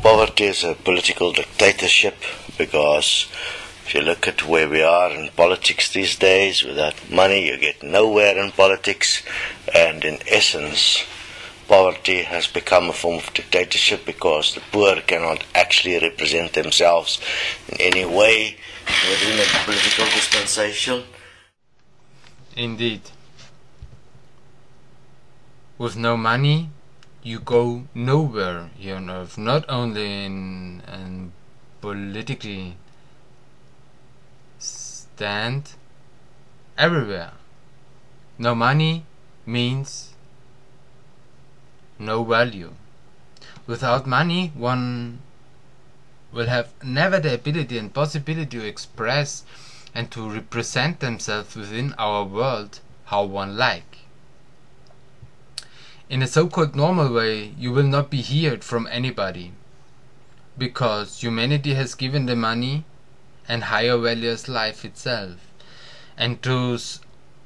Poverty is a political dictatorship because if you look at where we are in politics these days, without money you get nowhere in politics, and in essence poverty has become a form of dictatorship because the poor cannot actually represent themselves in any way within a political dispensation. Indeed. With no money you go nowhere here on earth, not only in political stand, everywhere. No money means no value. Without money one will have never the ability and possibility to express and to represent themselves within our world how one like. In a so-called normal way you will not be heard from anybody, because humanity has given the money and higher values life itself, and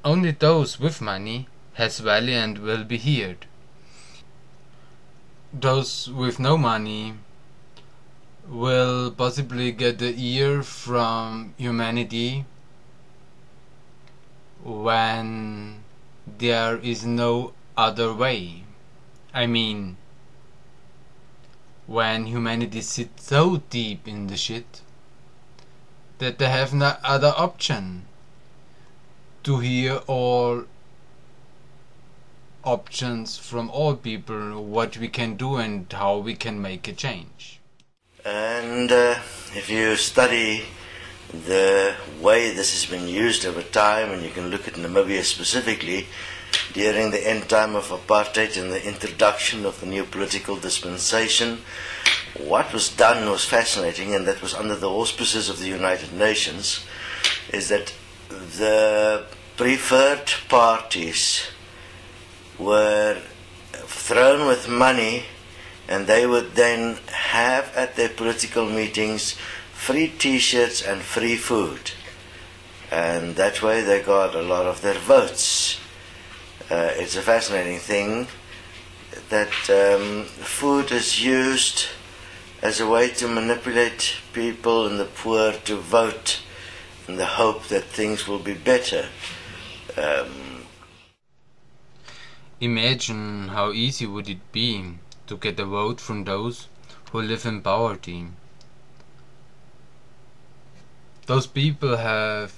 only those with money has value and will be heard. Those with no money will possibly get the ear from humanity when there is no other way. I mean, when humanity sits so deep in the shit that they have no other option to hear all options from all people, what we can do and how we can make a change. And if you study the way this has been used over time, and you can look at Namibia specifically, during the end time of apartheid and the introduction of the new political dispensation, what was done was fascinating, and that was under the auspices of the United Nations, is that the preferred parties were thrown with money, and they would then have at their political meetings free t-shirts and free food, and that way they got a lot of their votes. It's a fascinating thing that food is used as a way to manipulate people and the poor to vote in the hope that things will be better. Imagine how easy would it be to get a vote from those who live in poverty. Those people have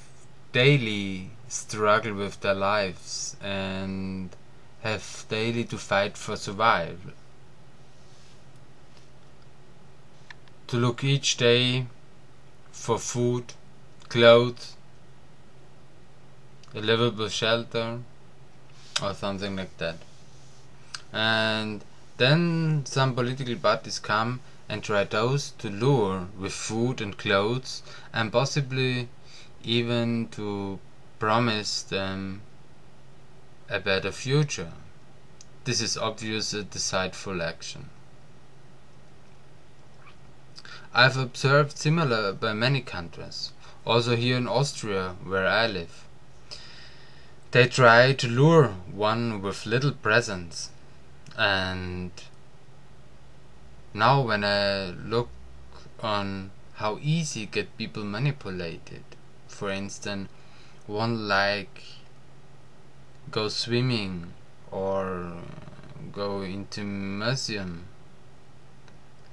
daily struggle with their lives and have daily to fight for survival. To look each day for food, clothes, a livable shelter or something like that. And then some political parties come and try those to lure with food and clothes, and possibly even to promise them a better future. This is obviously a deceitful action. I've observed similar by many countries, also here in Austria where I live. They try to lure one with little presents, and now when I look on how easy get people manipulated, for instance, one like go swimming or go into museum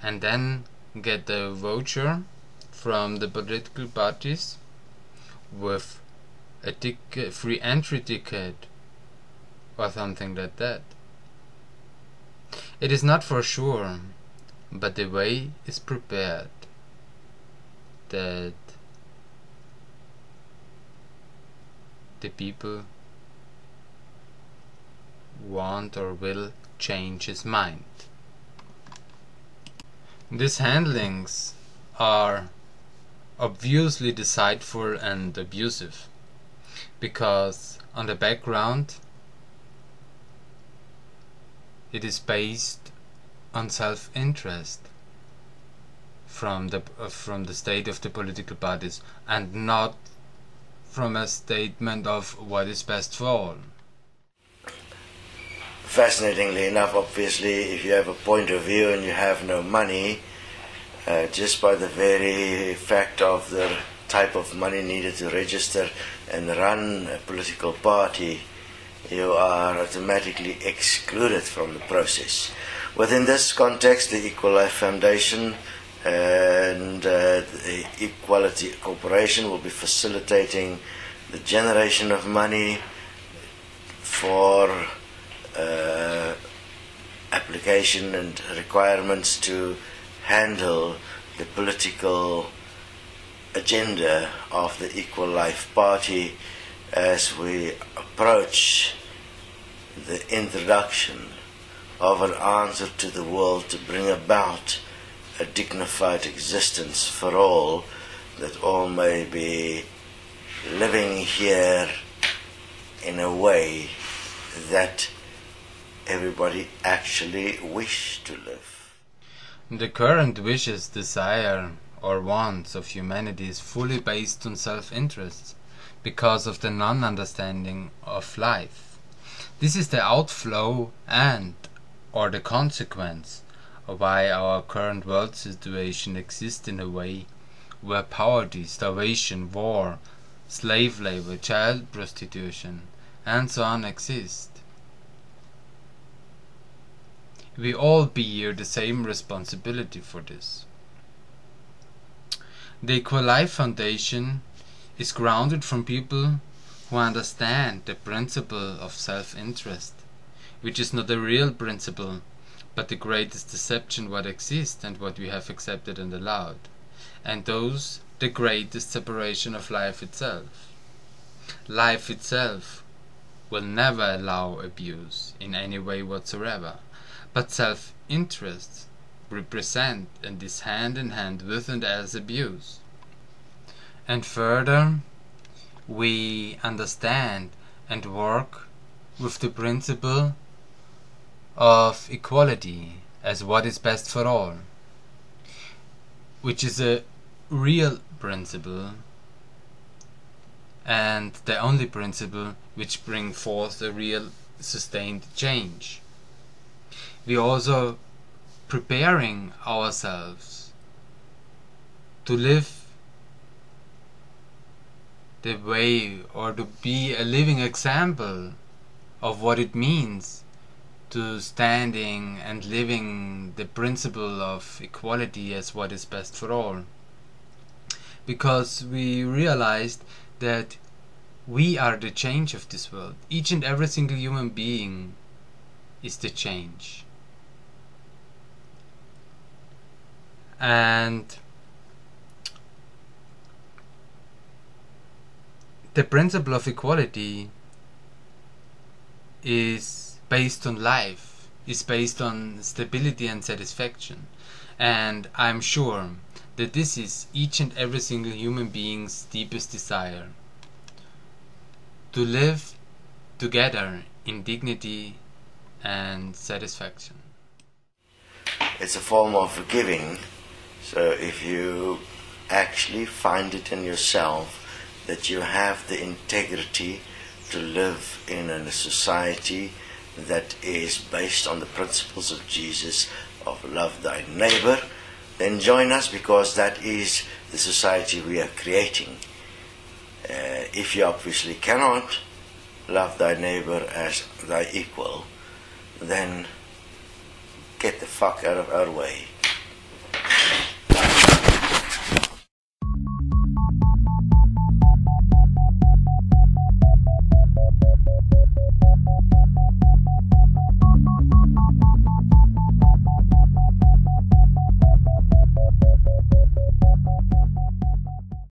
and then get a voucher from the political parties with a free entry ticket or something like that. It is not for sure, but the way is prepared that the people want or will change his mind. These handlings are obviously deceitful and abusive, because on the background it is based on self-interest. from the state of the political parties, and not from a statement of what is best for all. Fascinatingly enough, obviously, if you have a point of view and you have no money, just by the very fact of the type of money needed to register and run a political party, you are automatically excluded from the process. Within this context, the Equal Life Foundation and the Equality Corporation will be facilitating the generation of money for application and requirements to handle the political agenda of the Equal Life Party as we approach the introduction of an answer to the world to bring about a dignified existence for all, that all may be living here in a way that everybody actually wish to live. The current wishes, desire, or wants of humanity is fully based on self-interest because of the non-understanding of life. This is the outflow and or the consequence of why our current world situation exists in a way where poverty, starvation, war, slave labor, child prostitution, and so on exist. We all bear the same responsibility for this. The Equal Life Foundation is grounded from people who understand the principle of self-interest, which is not a real principle, but the greatest deception what exists and what we have accepted and allowed, and those the greatest separation of life itself. Life itself will never allow abuse in any way whatsoever, but self-interest represent and is hand in hand with and as abuse. And further, we understand and work with the principle of equality as what is best for all, which is a real principle and the only principle which brings forth a real sustained change. We are also preparing ourselves to live the way or to be a living example of what it means to standing and living the principle of equality as what is best for all. Because we realized that we are the change of this world. Each and every single human being is the change. And the principle of equality is based on life, is based on stability and satisfaction. And I'm sure that this is each and every single human being's deepest desire, to live together in dignity and satisfaction. It's a form of giving. So if you actually find it in yourself that you have the integrity to live in a society that is based on the principles of Jesus, of love thy neighbor, then join us, because that is the society we are creating. If you obviously cannot love thy neighbor as thy equal, then get the fuck out of our way.